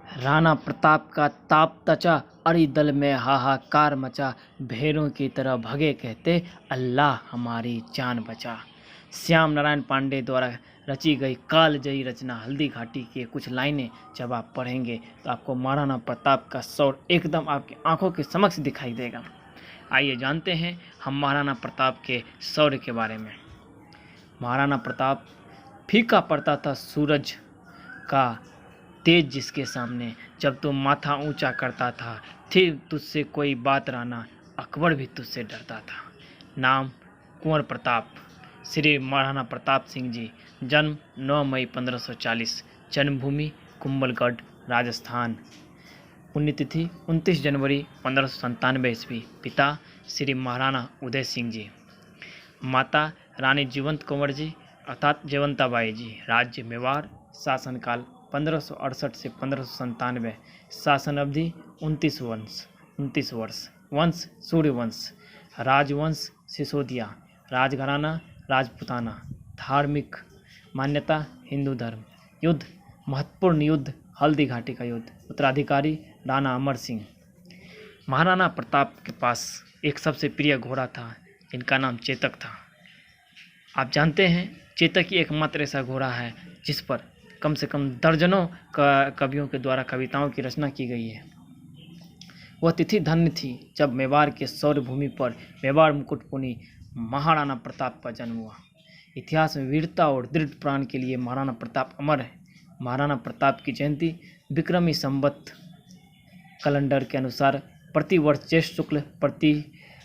राणा प्रताप का ताप तचा, अरि दल में हाहाकार मचा। भेड़ों की तरह भगे कहते, अल्लाह हमारी जान बचा। श्याम नारायण पांडे द्वारा रची गई कालजयी रचना हल्दी घाटी की कुछ लाइनें जब आप पढ़ेंगे तो आपको महाराणा प्रताप का शौर्य एकदम आपकी आंखों के समक्ष दिखाई देगा। आइए जानते हैं हम महाराणा प्रताप के शौर्य के बारे में। महाराणा प्रताप फीका पड़ता था सूरज का तेज जिसके सामने, जब तू माथा ऊंचा करता था फिर तुझसे कोई बात राना, अकबर भी तुझसे डरता था। नाम कुंवर प्रताप, श्री महाराणा प्रताप सिंह जी। जन्म 9 मई 1540, जन्मभूमि कुंभलगढ़ राजस्थान। पुण्यतिथि 29 जनवरी 1597 ईस्वी। पिता श्री महाराणा उदय सिंह जी। माता रानी जीवंत कंवर जी अर्थात जयवंताबाई जी। राज्य मेवाड़। शासनकाल 1568 से 1597। शासन अवधि 29 वर्ष। वंश सूर्यवंश। राजवंश सिसोदिया। राजघराना राजपुताना। धार्मिक मान्यता हिंदू धर्म। युद्ध महत्वपूर्ण युद्ध हल्दी घाटी का युद्ध। उत्तराधिकारी राणा अमर सिंह। महाराणा प्रताप के पास एक सबसे प्रिय घोड़ा था जिनका नाम चेतक था। आप जानते हैं चेतक ही एकमात्र ऐसा घोड़ा है जिस पर कम से कम दर्जनों कवियों के द्वारा कविताओं की रचना की गई है। वह तिथि धन्य थी जब मेवाड़ के शौर्य भूमि पर मेवाड़ मुकुटपुनी महाराणा प्रताप का जन्म हुआ। इतिहास में वीरता और दृढ़ प्राण के लिए महाराणा प्रताप अमर है। महाराणा प्रताप की जयंती विक्रमी संवत कैलेंडर के अनुसार प्रतिवर्ष ज्येष्ठ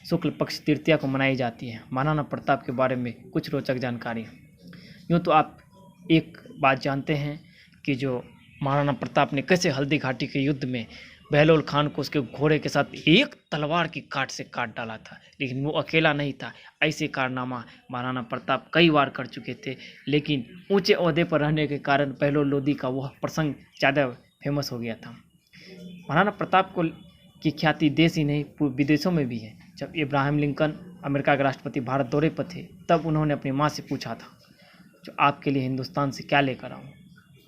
शुक्ल पक्ष तृतीया को मनाई जाती है। महाराणा प्रताप के बारे में कुछ रोचक जानकारी। यूँ तो आप एक बात जानते हैं कि जो महाराणा प्रताप ने कैसे हल्दी घाटी के युद्ध में बहलोल खान को उसके घोड़े के साथ एक तलवार की काट से काट डाला था, लेकिन वो अकेला नहीं था। ऐसे कारनामा महाराणा प्रताप कई बार कर चुके थे, लेकिन ऊंचे ओहदे पर रहने के कारण बहलोल लोधी का वह प्रसंग ज़्यादा फेमस हो गया था। महाराणा प्रताप को की ख्याति देश ही नहीं विदेशों में भी है। जब इब्राहिम लिंकन अमेरिका के राष्ट्रपति भारत दौरे पर थे तब उन्होंने अपनी माँ से पूछा था, जो आपके लिए हिंदुस्तान से क्या लेकर आऊँ।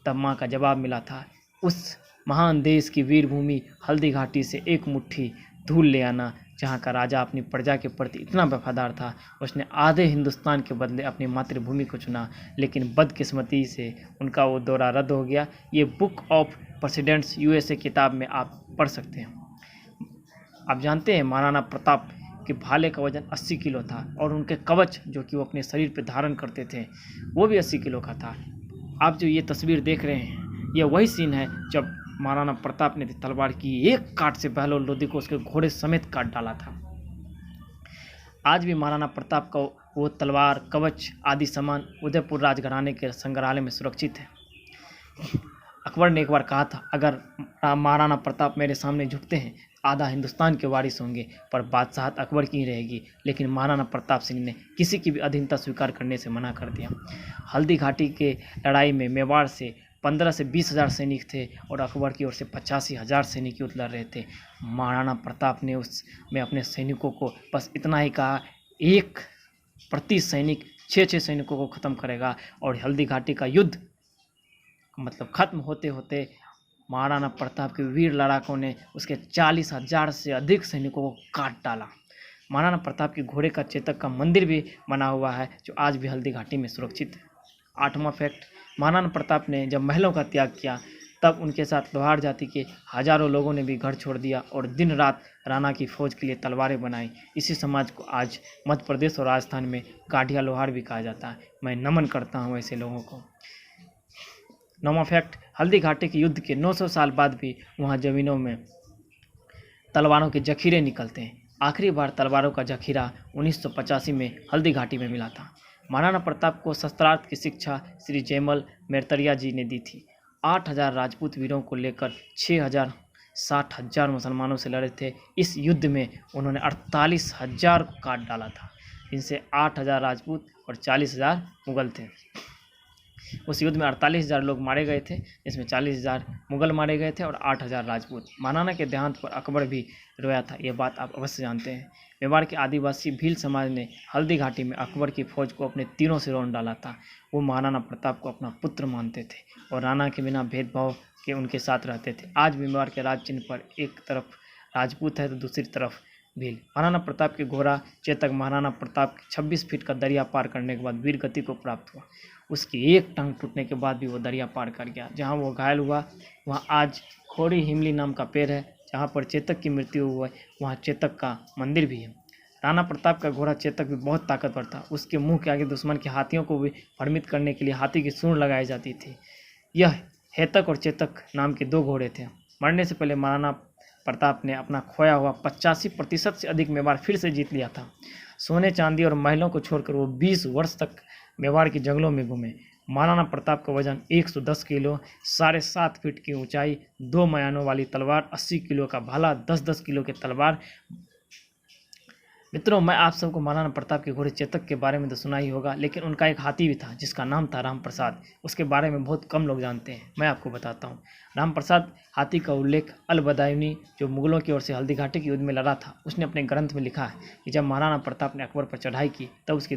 तब माँ का जवाब मिला था, उस महान देश की वीर भूमि हल्दी घाटी से एक मुट्ठी धूल ले आना, जहाँ का राजा अपनी प्रजा के प्रति इतना वफादार था उसने आधे हिंदुस्तान के बदले अपनी मातृभूमि को चुना, लेकिन बदकिस्मती से उनका वो दौरा रद्द हो गया। ये बुक ऑफ प्रेसिडेंट्स USA किताब में आप पढ़ सकते हैं। आप जानते हैं महाराणा प्रताप के भाले का वजन 80 किलो था और उनके कवच जो कि वो अपने शरीर पर धारण करते थे वो भी 80 किलो का था। आप जो ये तस्वीर देख रहे हैं ये वही सीन है जब महाराणा प्रताप ने तलवार की एक काट से बहलोल लोधी को उसके घोड़े समेत काट डाला था। आज भी महाराणा प्रताप का वो तलवार कवच आदि सामान उदयपुर राजघराने के संग्रहालय में सुरक्षित है। अकबर ने एक बार कहा था, अगर महाराणा प्रताप मेरे सामने झुकते हैं आधा हिंदुस्तान के वारिस होंगे, पर बादशाहत अकबर की ही रहेगी। लेकिन महाराणा प्रताप सिंह ने किसी की भी अधीनता स्वीकार करने से मना कर दिया। हल्दी घाटी के लड़ाई में मेवाड़ से 15 से 20 हज़ार सैनिक थे और अकबर की ओर से 85,000 सैनिक युद्ध लड़ रहे थे। महाराणा प्रताप ने उसमें अपने सैनिकों को बस इतना ही कहा, एक प्रति सैनिक 6 सैनिकों को ख़त्म करेगा। और हल्दी घाटी का युद्ध मतलब ख़त्म होते होते महाराणा प्रताप के वीर लड़ाकों ने उसके 40,000 से अधिक सैनिकों को काट डाला। महाराणा प्रताप के घोड़े का चेतक का मंदिर भी बना हुआ है जो आज भी हल्दी घाटी में सुरक्षित है। 8वां फैक्ट, महाराणा प्रताप ने जब महलों का त्याग किया तब उनके साथ लोहार जाति के हजारों लोगों ने भी घर छोड़ दिया और दिन रात राणा की फौज के लिए तलवारें बनाई। इसी समाज को आज मध्य प्रदेश और राजस्थान में गाढ़िया लोहार भी कहा जाता है। मैं नमन करता हूँ ऐसे लोगों को। 9वां फैक्ट, हल्दी घाटी के युद्ध के 900 साल बाद भी वहाँ ज़मीनों में तलवारों के जखीरे निकलते हैं। आखिरी बार तलवारों का जखीरा 1985 में हल्दी घाटी में मिला था। महाराणा प्रताप को शस्त्रार्थ की शिक्षा श्री जयमल मेरतरिया जी ने दी थी। 8,000 राजपूत वीरों को लेकर 60,000 मुसलमानों से लड़े थे। इस युद्ध में उन्होंने 48,000 को काट डाला था, जिनसे 8,000 राजपूत और 40,000 मुगल थे। उस युद्ध में 48,000 लोग मारे गए थे, जिसमें 40,000 मुगल मारे गए थे और 8,000 राजपूत। महाराणा के देहांत पर अकबर भी रोया था, ये बात आप अवश्य जानते हैं। मेवाड़ के आदिवासी भील समाज ने हल्दी घाटी में अकबर की फौज को अपने तीरों से रौंद डाला था। वो महाराणा प्रताप को अपना पुत्र मानते थे और राणा के बिना भेदभाव के उनके साथ रहते थे। आज भी मेवाड़ के राज चिन्ह पर एक तरफ राजपूत है तो दूसरी तरफ भील। महाराणा प्रताप के घोड़ा चेतक महाराणा प्रताप के 26 फीट का दरिया पार करने के बाद वीर गति को प्राप्त हुआ। उसकी एक टांग टूटने के बाद भी वो दरिया पार कर गया। जहाँ वो घायल हुआ वहाँ आज खोड़ी हिमली नाम का पेड़ है, जहाँ पर चेतक की मृत्यु हुई वहाँ चेतक का मंदिर भी है। राणा प्रताप का घोड़ा चेतक भी बहुत ताकतवर था। उसके मुंह के आगे दुश्मन के हाथियों को भी भ्रमित करने के लिए हाथी की सूंड लगाई जाती थी। यह हेतक और चेतक नाम के 2 घोड़े थे। मरने से पहले महाराणा प्रताप ने अपना खोया हुआ 85% से अधिक मेवाड़ फिर से जीत लिया था। सोने चांदी और महलों को छोड़कर वो 20 वर्ष तक मेवाड़ के जंगलों में घूमे। महाराणा प्रताप का वजन 110 किलो, 7.5 फीट की ऊंचाई, 2 मयानों वाली तलवार, 80 किलो का भाला, 10-10 किलो के तलवार। मित्रों, मैं आप सबको महाराणा प्रताप के घोड़े चेतक के बारे में तो सुना ही होगा, लेकिन उनका एक हाथी भी था जिसका नाम था राम प्रसाद। उसके बारे में बहुत कम लोग जानते हैं, मैं आपको बताता हूँ। राम प्रसाद हाथी का उल्लेख अल-बदायूनी, जो मुगलों की ओर से हल्दी घाटी के युद्ध में लड़ा था, उसने अपने ग्रंथ में लिखा है कि जब महाराणा प्रताप ने अकबर पर चढ़ाई की तब उसकी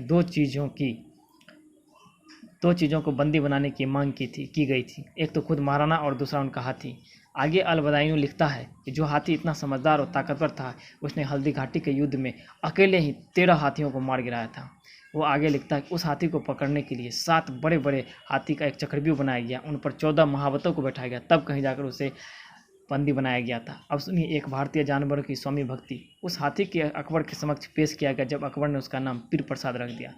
दो चीज़ों को बंदी बनाने की मांग की गई थी। एक तो खुद महाराणा और दूसरा उनका हाथी। आगे अल-बदायूनी लिखता है कि जो हाथी इतना समझदार और ताकतवर था, उसने हल्दी घाटी के युद्ध में अकेले ही 13 हाथियों को मार गिराया था। वो आगे लिखता है कि उस हाथी को पकड़ने के लिए 7 बड़े बड़े हाथी का एक चक्रव्यूह बनाया गया, उन पर 14 महावतों को बैठाया गया, तब कहीं जाकर उसे बंदी बनाया गया था। अब सुनिए एक भारतीय जानवरों की स्वामी भक्ति। उस हाथी के अकबर के समक्ष पेश किया गया जब अकबर ने उसका नाम पीर प्रसाद रख दिया।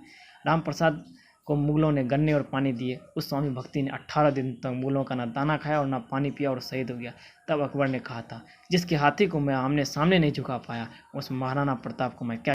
राम प्रसाद को मुगलों ने गन्ने और पानी दिए। उस स्वामी भक्ति ने 18 दिन तक मुगलों का ना दाना खाया और ना पानी पिया और शहीद हो गया। तब अकबर ने कहा था, जिसके हाथी को मैं आमने सामने नहीं झुका पाया, उस महाराणा प्रताप को मैं क्या